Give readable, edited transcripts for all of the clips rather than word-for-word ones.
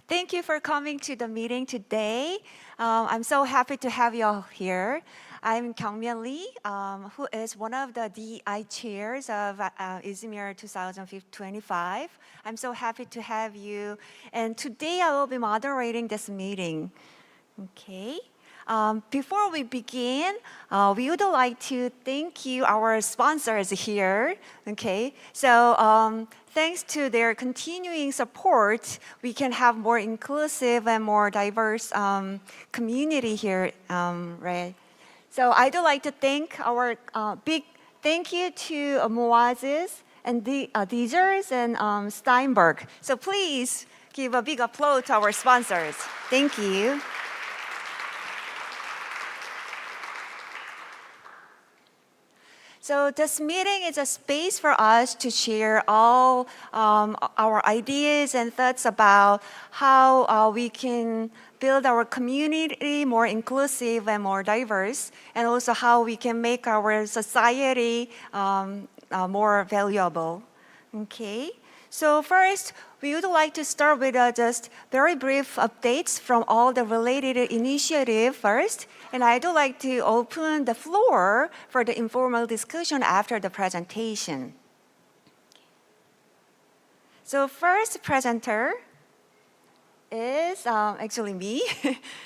Thank you for coming to the meeting today. I'm so happy to have you all here. I'm Kyungmyeon Lee, who is one of the DI chairs of ISMIR 2025. I'm so happy to have you. And today I will be moderating this meeting. Okay. Before we begin, we would like to thank you, our sponsors here. Okay, so thanks to their continuing support, we can have more inclusive and more diverse community here, right? So I'd like to thank our big thank you to Moazes and Deezers and Steinberg. So please give a big applause to our sponsors. Thank you. So this meeting is a space for us to share all our ideas and thoughts about how we can build our community more inclusive and more diverse, and also how we can make our society more valuable. Okay. So first, we would like to start with just very brief updates from all the related initiatives first. And I'd like to open the floor for the informal discussion after the presentation. So first presenter is actually me.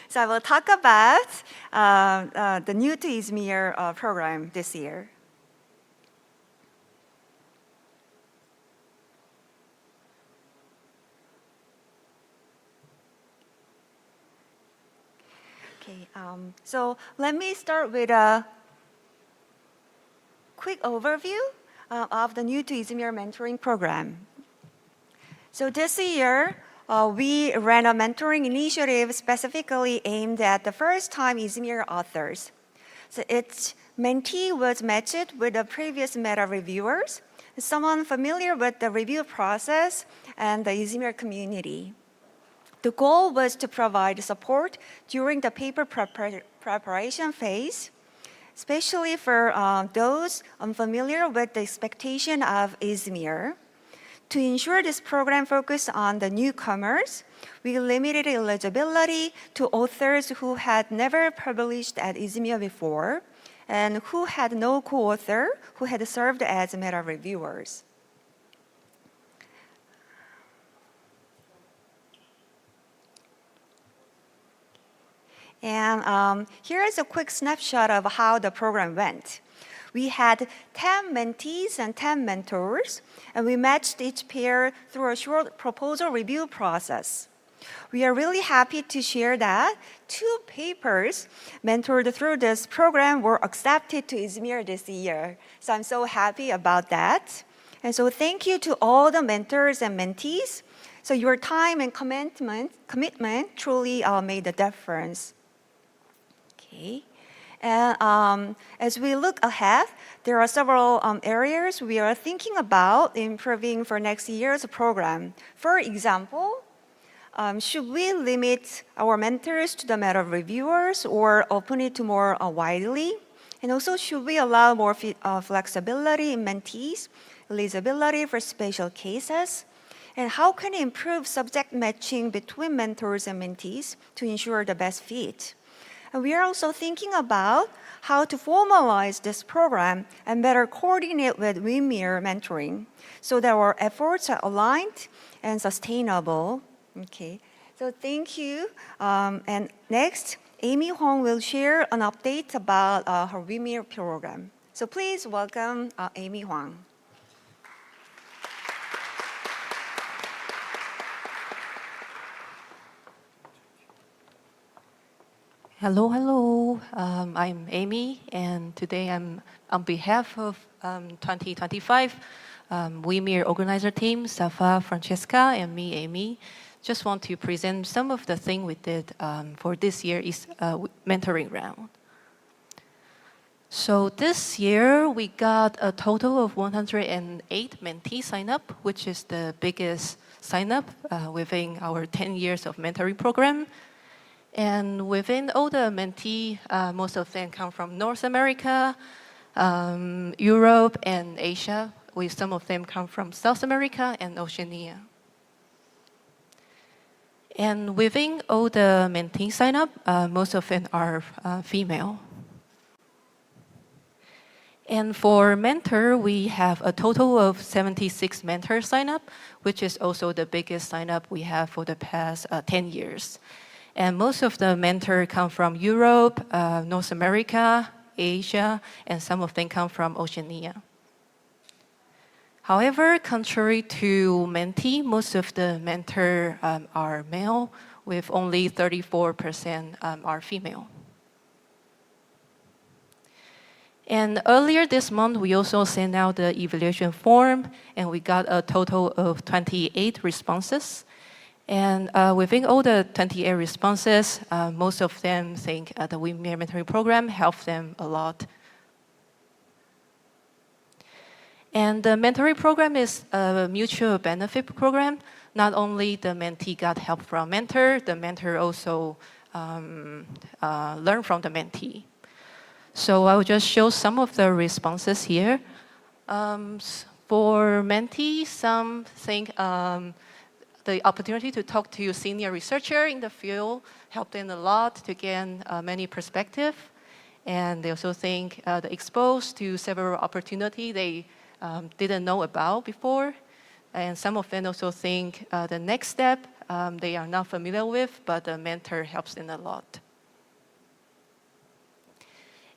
So I will talk about the new to ISMIR program this year. Okay, so let me start with a quick overview of the new to ISMIR mentoring program. So this year, we ran a mentoring initiative specifically aimed at the first-time ISMIR authors. So its mentee was matched with the previous meta reviewers, someone familiar with the review process and the ISMIR community. The goal was to provide support during the paper preparation phase, especially for those unfamiliar with the expectation of ISMIR. To ensure this program focused on the newcomers, we limited eligibility to authors who had never published at ISMIR before and who had no co-author who had served as meta reviewers. And here is a quick snapshot of how the program went. We had 10 mentees and 10 mentors, and we matched each pair through a short proposal review process. We are really happy to share that 2 papers mentored through this program were accepted to ISMIR this year. So I'm so happy about that. And so thank you to all the mentors and mentees. So your time and commitment truly made a difference. Okay. And as we look ahead, there are several areas we are thinking about improving for next year's program. For example, should we limit our mentors to the meta reviewers or open it to more widely? And also, should we allow more flexibility in mentees, eligibility for special cases? And how can we improve subject matching between mentors and mentees to ensure the best fit? And we are also thinking about how to formalize this program and better coordinate with WIMIR mentoring so that our efforts are aligned and sustainable. Okay, so thank you. And next, Amy Huang will share an update about her WIMIR program. So please welcome Amy Huang. Hello, hello. I'm Amy, and today I'm on behalf of 2025 WIMIR organizer team, Safa, Francesca, and me, Amy. Just want to present some of the things we did for this year is mentoring round. So this year we got a total of 108 mentees sign up, which is the biggest sign up within our 10 years of mentoring program. And within all the mentee, most of them come from North America, Europe, and Asia, with some of them come from South America and Oceania. And within all the mentee sign up, most of them are female. And for mentor, we have a total of 76 mentors sign up, which is also the biggest sign up we have for the past 10 years. And most of the mentors come from Europe, North America, Asia, and some of them come from Oceania. However, contrary to mentee, most of the mentors are male, with only 34% are female. And earlier this month, we also sent out the evaluation form, and we got a total of 28 responses. And within all the 28 responses, most of them think the WIMIR mentoring program helped them a lot. And the mentoring program is a mutual benefit program. Not only the mentee got help from mentor, the mentor also learned from the mentee. So I will just show some of the responses here. For mentees, some think the opportunity to talk to a senior researcher in the field helped them a lot to gain many perspectives. And they also think the exposed to several opportunities they didn't know about before. And some of them also think the next step they are not familiar with, but the mentor helps them a lot.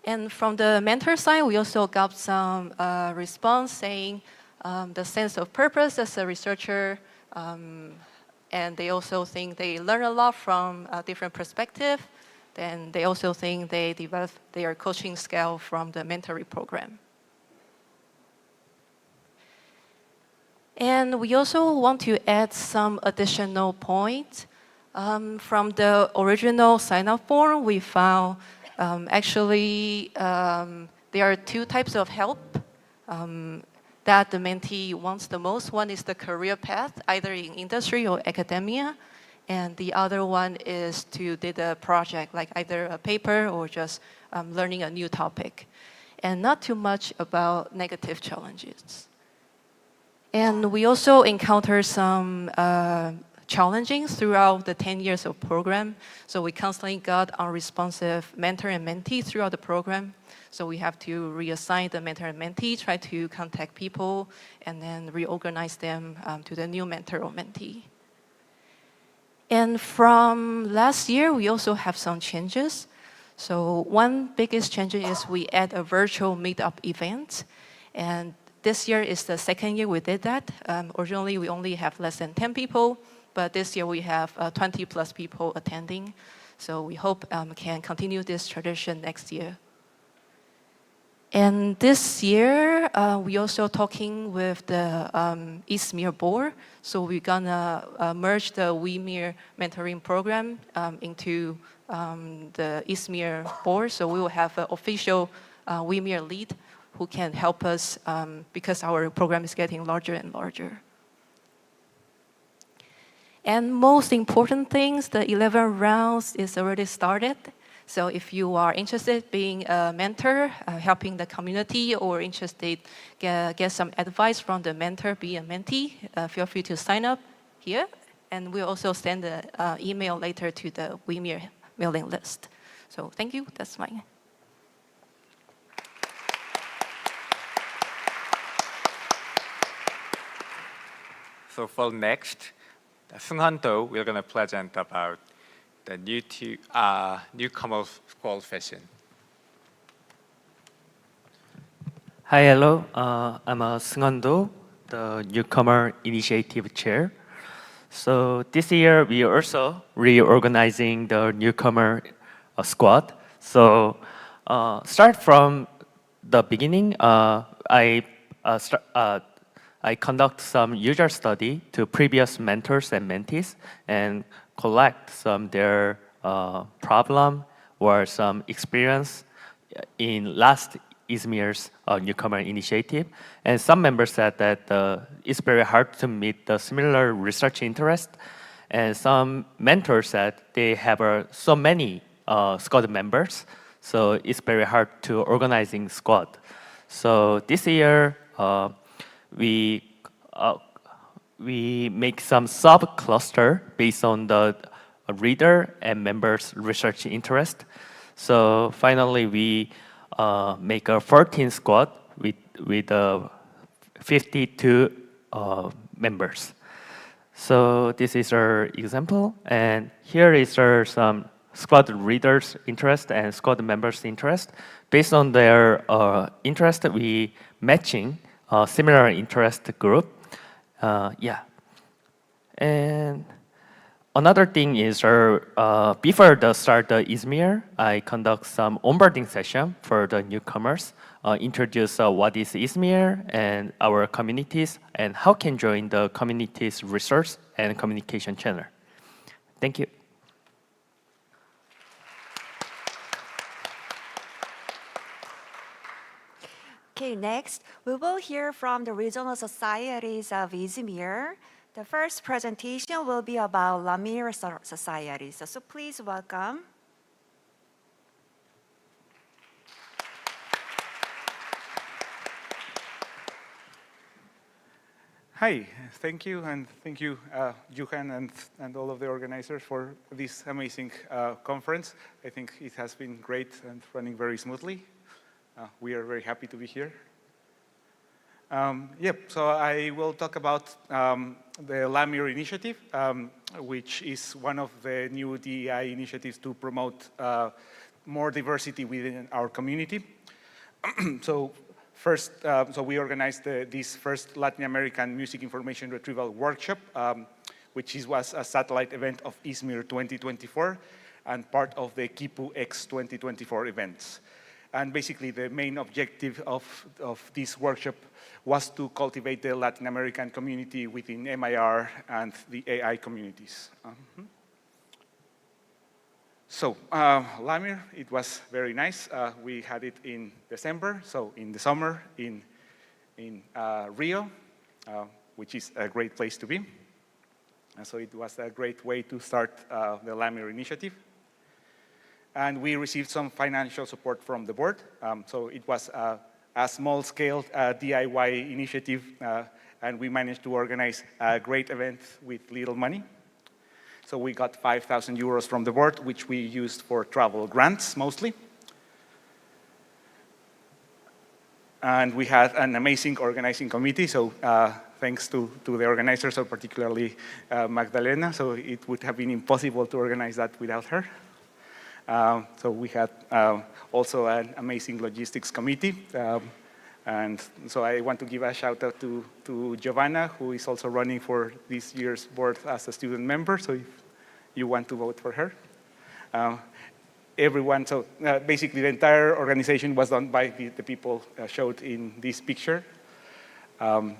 And from the mentor side, we also got some response saying the sense of purpose as a researcher, and they also think they learn a lot from a different perspective. Then they also think they develop their coaching skill from the mentoring program. And we also want to add some additional points. From the original sign-up form, we found actually there are two types of help that the mentee wants the most. One is the career path, either in industry or academia. And the other one is to do a project, like either a paper or just learning a new topic. And not too much about negative challenges. And we also encounter some challenging throughout the 10 years of program. So we constantly got unresponsive mentor and mentee throughout the program. So we have to reassign the mentor and mentee, try to contact people, and then reorganize them to the new mentor or mentee. And from last year, we also have some changes. So one biggest change is we add a virtual meetup event. And this year is the second year we did that. Originally, we only have less than 10 people. But this year we have 20 plus people attending. So we hope can continue this tradition next year. And this year, we also talking with the ISMIR board. So we're gonna merge the WIMIR mentoring program into the ISMIR board. So we will have an official WIMIR lead who can help us because our program is getting larger and larger. And most important things, the 11 rounds is already started. So if you are interested being a mentor, helping the community, or interested get some advice from the mentor, be a mentee, feel free to sign up here. And we'll also send an email later to the WIMIR mailing list. So thank you, that's mine. So for next, Seung-han-do, we're going to present about the newcomers qualification. Hi, hello. I'm Seung-han-do, the newcomer initiative chair. So this year we are also reorganizing the newcomer squad. So start from the beginning. I conduct some user study to previous mentors and mentees and collect some their problem or some experience in last ISMIR's newcomer initiative. And some members said that it's very hard to meet the similar research interest. And some mentors said they have so many squad members, so it's very hard to organizing squad. So this year, we we make some sub-cluster based on the reader and members' research interest. So finally, we make a 14 squad with 52 members. So this is our example, and here is our some squad readers' interest and squad members' interest. Based on their interest, we matching a similar interest group. Yeah. And another thing is before the start the ISMIR, I conduct some onboarding session for the newcomers, introduce what is ISMIR and our communities, and how can join the community's research and communication channel. Thank you. Okay, next, we will hear from the regional societies of ISMIR. The first presentation will be about WIMIR societies. So please welcome. Hi, thank you, and thank you, Johan and all of the organizers for this amazing conference. I think it has been great and running very smoothly. We are very happy to be here. So I will talk about the WIMIR initiative, which is one of the new DEI initiatives to promote more diversity within our community. So first, we organized this first Latin American Music Information Retrieval Workshop, which was a satellite event of ISMIR 2024 and part of the KIPU X 2024 events. And basically, the main objective of this workshop was to cultivate the Latin American community within MIR and the AI communities. So, WIMIR, it was very nice. We had it in December, so in the summer in Rio, which is a great place to be. And so it was a great way to start the WIMIR initiative. And we received some financial support from the board. So it was a small-scale DIY initiative, and we managed to organize a great event with little money. So we got 5,000 euros from the board, which we used for travel grants, mostly. And we had an amazing organizing committee, so thanks to the organizers, so particularly Magdalena, so it would have been impossible to organize that without her. So we had also an amazing logistics committee. And so I want to give a shout out to Giovanna, who is also running for this year's board as a student member. So if you want to vote for her. Everyone, so basically the entire organization was done by the people showed in this picture. And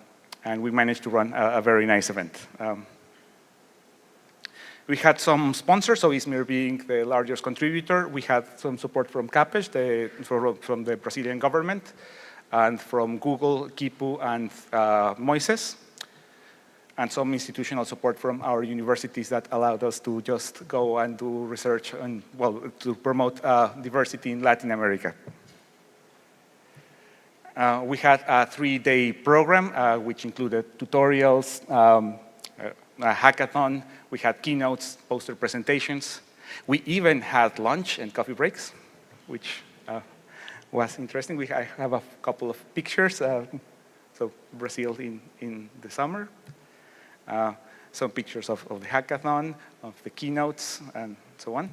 we managed to run a very nice event. We had some sponsors, so ISMIR being the largest contributor. We had some support from CAPES, from the Brazilian government, and from Google, KIPU, and Moises, and some institutional support from our universities that allowed us to just go and do research and, well, to promote diversity in Latin America. We had a 3-day program, which included tutorials, a hackathon. We had keynotes, poster presentations. We even had lunch and coffee breaks, which was interesting. I have a couple of pictures. So Brazil in the summer. Some pictures of the hackathon, of the keynotes, and so on.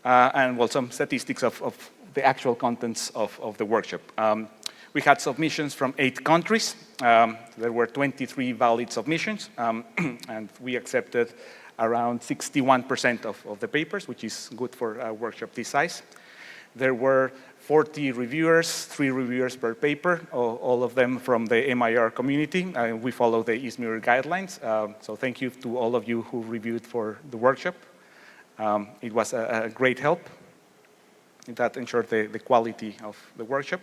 And well, some statistics of the actual contents of the workshop. We had submissions from 8 countries. There were 23 valid submissions, and we accepted around 61% of the papers, which is good for a workshop this size. There were 40 reviewers, 3 reviewers per paper, all of them from the MIR community. We follow the ISMIR guidelines, so thank you to all of you who reviewed for the workshop. It was a great help. That ensured the quality of the workshop.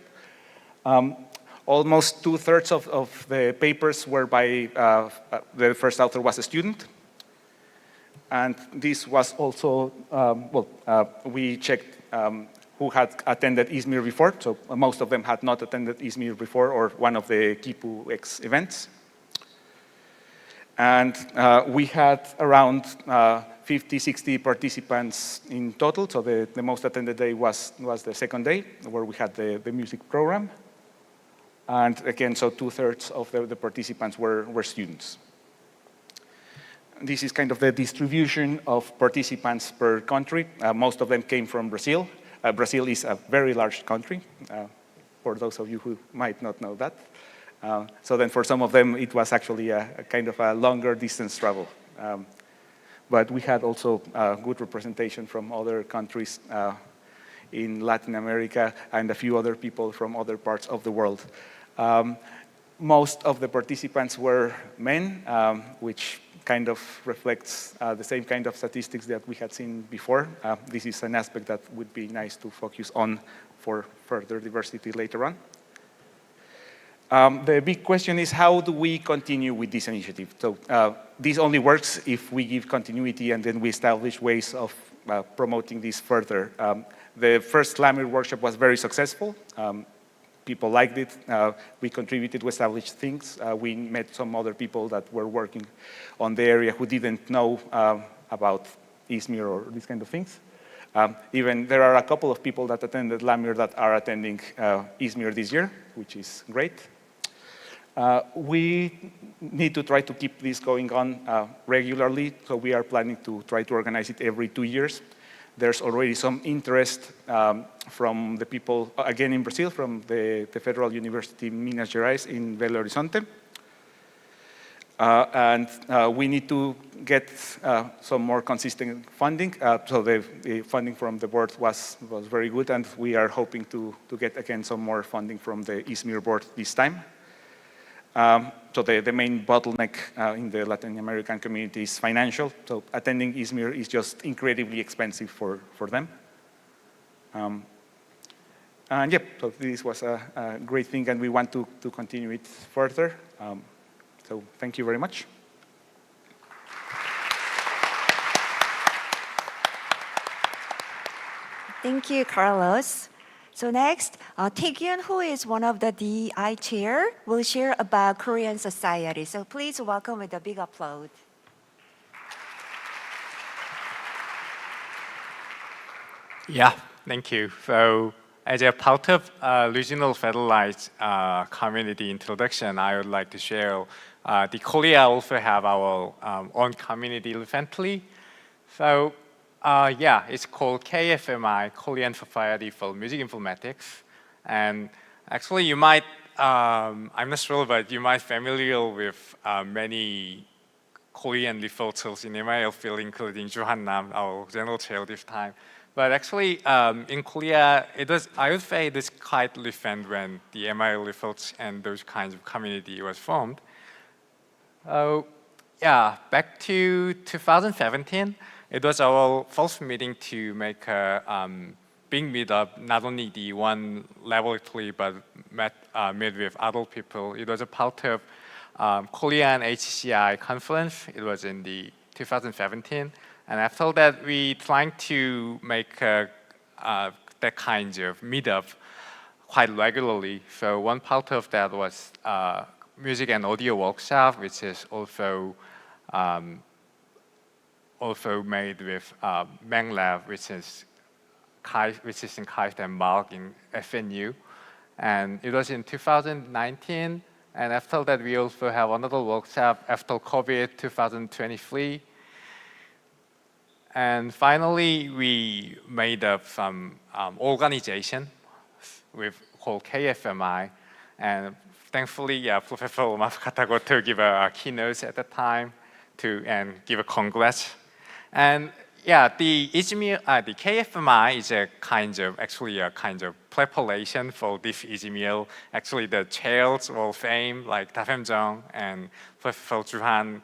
Almost 2/3 of the papers were by, the first author was a student. And this was also, we checked who had attended ISMIR before. So most of them had not attended ISMIR before or one of the KIPU X events. And we had around 50, 60 participants in total. So the most attended day was the second day, where we had the music program. And again, so 2/3 of the participants were students. This is kind of the distribution of participants per country. Most of them came from Brazil. Brazil is a very large country, for those of you who might not know that. So then for some of them, it was actually a kind of a longer distance travel. But we had also good representation from other countries in Latin America and a few other people from other parts of the world. Most of the participants were men, which kind of reflects the same kind of statistics that we had seen before. This is an aspect that would be nice to focus on for further diversity later on. The big question is, how do we continue with this initiative? So this only works if we give continuity and then we establish ways of promoting this further. The first WIMIR workshop was very successful. People liked it. We contributed to establish things. We met some other people that were working on the area who didn't know about ISMIR or these kind of things. Even there are a couple of people that attended WIMIR that are attending ISMIR this year, which is great. We need to try to keep this going on regularly, so we are planning to try to organize it every 2 years. There's already some interest from the people, again in Brazil, from the Federal University Minas Gerais in Belo Horizonte. And we need to get some more consistent funding. So the funding from the board was very good, and we are hoping to get again some more funding from the ISMIR board this time. So the main bottleneck in the Latin American community is financial. So attending ISMIR is just incredibly expensive for them. And yep, so this was a great thing, and we want to continue it further. So thank you very much. Thank you, Carlos. So next, Taekyun, who is one of the DI chair, will share about Korean society. So please welcome with a big applause. Yeah, thank you. So as a part of regional federalized community introduction, I would like to share the Korea also have our own community recently. So yeah, it's called KFMI, Korean Society for Music Informatics. And actually you might, I'm not sure, but you might familiar with many Korean researchers in MIL field, including Johan Nam, our general chair this time. But actually, in Korea, I would say it is quite recent when the MIL research and those kinds of community was formed. Yeah, back to 2017, it was our first meeting to make a big meetup, not only the one laboratory, but met with other people. It was a part of Korean HCI conference. It was in the 2017. And after that, we trying to make that kind of meetup quite regularly. So one part of that was music and audio workshop, which is also made with MangLab, which is in KAIST and Mark in FNU. And it was in 2019. And after that, we also have another workshop after COVID 2023. And finally, we made up some organization called KFMI. And thankfully, yeah, Professor Masuka got to give a keynote at the time and give a congrats. And yeah, the KFMI is actually a kind of preparation for this ISMIR. Actually, the chairs were same, like Dafem Jung and Professor Juhan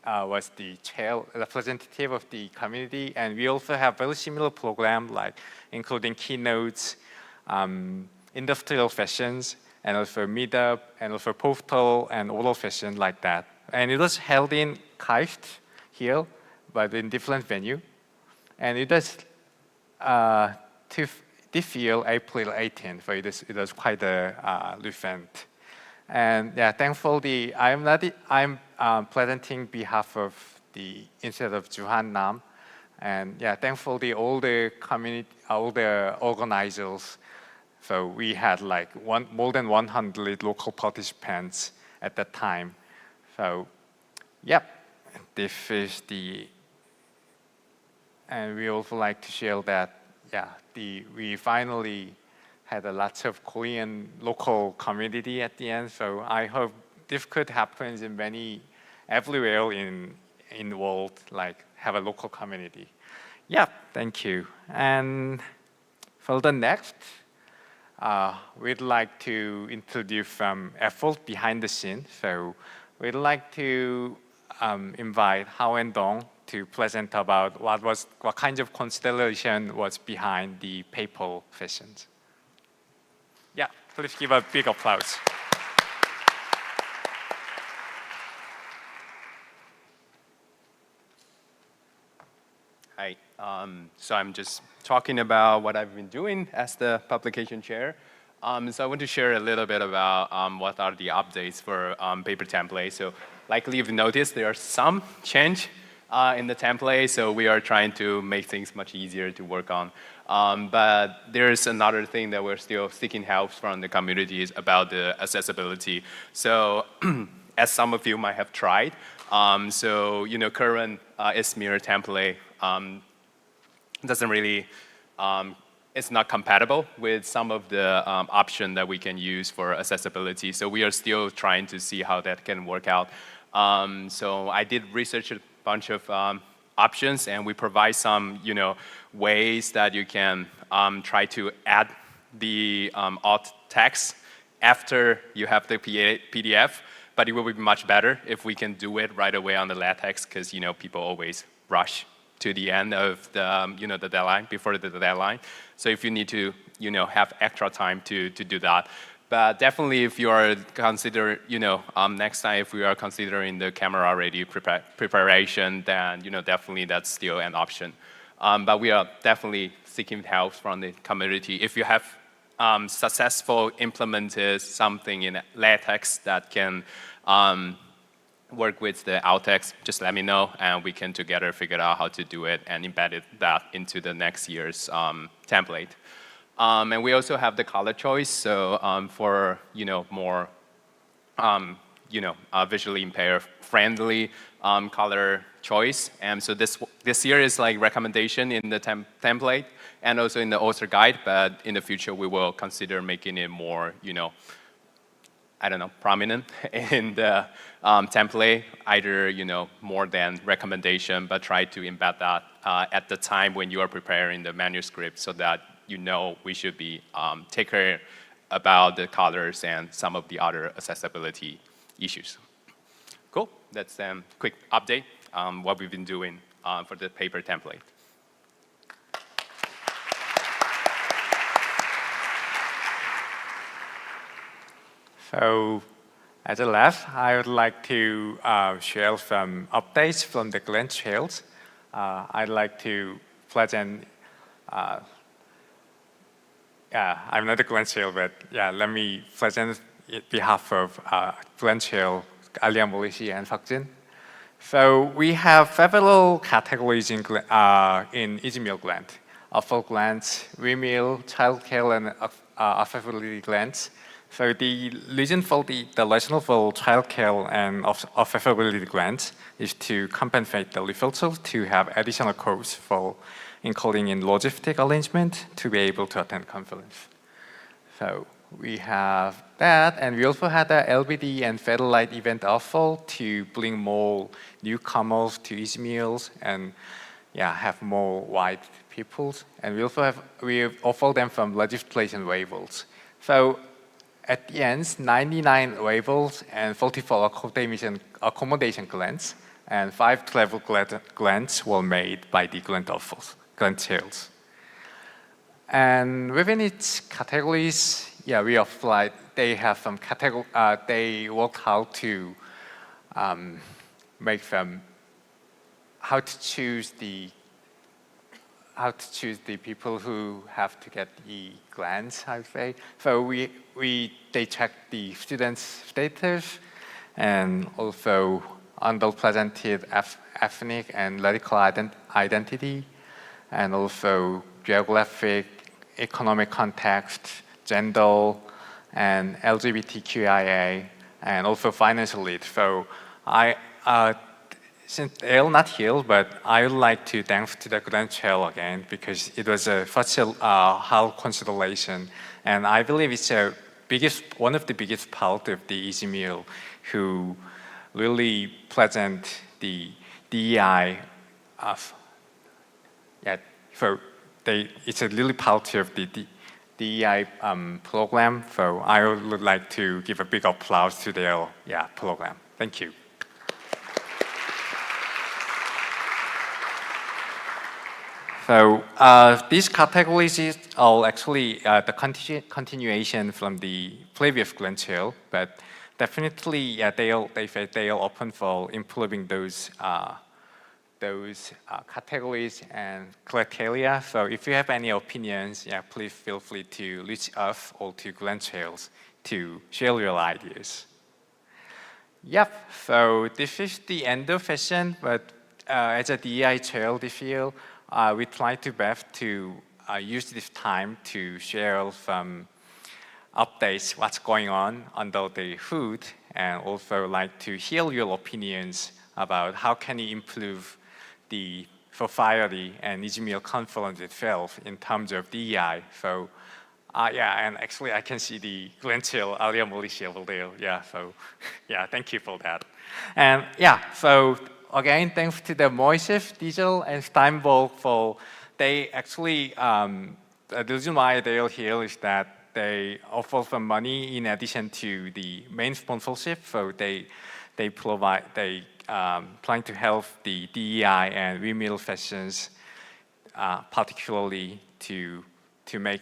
was the chair representative of the community. And we also have very similar program, like including keynotes, industrial sessions, and also meetup, and also postal and oral session like that. And it was held in KAIST here, but in different venue. And it was this year, April 18th, so it was quite a recent And yeah, thankfully, I'm presenting behalf of the Institute of Juhan Nam. And yeah, thankfully, all the community, all the organizers, so we had like more than 100 local participants at that time. So, yep, this is the, and we also like to share that, yeah, we finally had a lot of Korean local community at the end. So I hope this could happen in everywhere in the world, like have a local community. Yeah, thank you. And for the next, we'd like to introduce some effort behind the scenes. So we'd like to invite Hao and Dong to present about what kind of consideration was behind the paper sessions. Yeah, please give a big applause. Hi. So I'm just talking about what I've been doing as the publication chair. So I want to share a little bit about what are the updates for paper template. So likely you've noticed there are some change in the template. So we are trying to make things much easier to work on. But there's another thing that we're still seeking help from the communities about the accessibility. So as some of you might have tried, so current ISMIR template doesn't really, it's not compatible with some of the options that we can use for accessibility. So we are still trying to see how that can work out. So I did research a bunch of options, and we provide some ways that you can try to add the alt text after you have the PDF. But it will be much better if we can do it right away on the LaTeX, because people always rush to the end of the the deadline, before the deadline. So if you need to have extra time to do that. But definitely, if you are next time if we are considering the camera ready preparation, then definitely that's still an option. But we are definitely seeking help from the community. If you have successful implemented something in LaTeX that can work with the alt text, just let me know, and we can together figure out how to do it and embed that into the next year's template. And we also have the color choice. So for more visually impaired friendly color choice. And so this year is like recommendation in the template and also in the author guide. But in the future, we will consider making it more prominent in the template, either more than recommendation, but try to embed that at the time when you are preparing the manuscript, so that we should be take care about the colors and some of the other accessibility issues. Cool. That's a quick update on what we've been doing for the paper template. So as a last, I would like to share some updates from the Glen Trails. I'd like to present, I'm not a Glen Trail, but let me present on behalf of Glen Trail, Alia Molishi, and Fakjin. So we have several categories in ISMIR grant: afford grants, WIMIR, childcare, and affordability grants. So the reason for the rationale for childcare and affordability grants is to compensate the researchers to have additional costs for including in logistic arrangement to be able to attend conference. So we have that, and we also had the LBD and Federalite event offer to bring more newcomers to ISMIR and have more white people. And we offer them some legislation waivers. So at the end, 99 waivers and 44 accommodation grants, and 5 travel grants were made by the grant sales. And within its categories, we applied. They have some category. They worked how to make them, how to choose the how to choose the people who have to get the grants, I would say. So they check the students' status and also underrepresented ethnic and political identity, and also geographic, economic context, gender, and LGBTQIA, and also financial need. So since they're not here, but I would like to thank to the grant chair again, because it was such a hard consideration, and I believe it's one of the biggest part of the ISMIR who really present the DEI of, so it's a really part of the DEI program. So I would like to give a big applause to their program. Thank you. So these categories are actually the continuation from the previous grant chair, but definitely they are open for improving those categories and criteria. So if you have any opinions, please feel free to reach us or to grant chairs to share your ideas. Yep, so this is the end of session, but as a DEI chair this year, we try to best to use this time to share some updates, what's going on under the hood, and also like to hear your opinions about how can you improve the society and ISMIR conference itself in terms of DEI. So and actually I can see the grant chair, Alia Mauricio over there. So thank you for that. And so again, thanks to the Moises, Diesel, and Steinberg for, they actually, the reason why they are here is that they offer some money in addition to the main sponsorship. So they trying to help the DEI and WIMIR sessions, particularly to make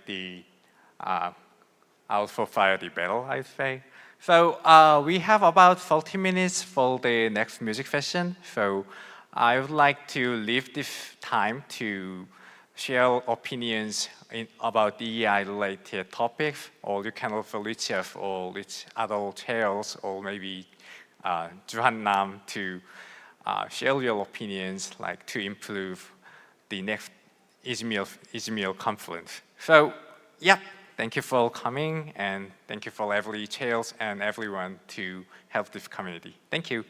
the our society better, I'd say. So we have about 40 minutes for the next music session. So I would like to leave this time to share opinions about DEI-related topics, or you can also reach us or reach other chairs, or maybe Juhan Nam to share your opinions, like to improve the next ISMIR conference. So thank you for coming, and thank you for every chairs and everyone to help this community. Thank you.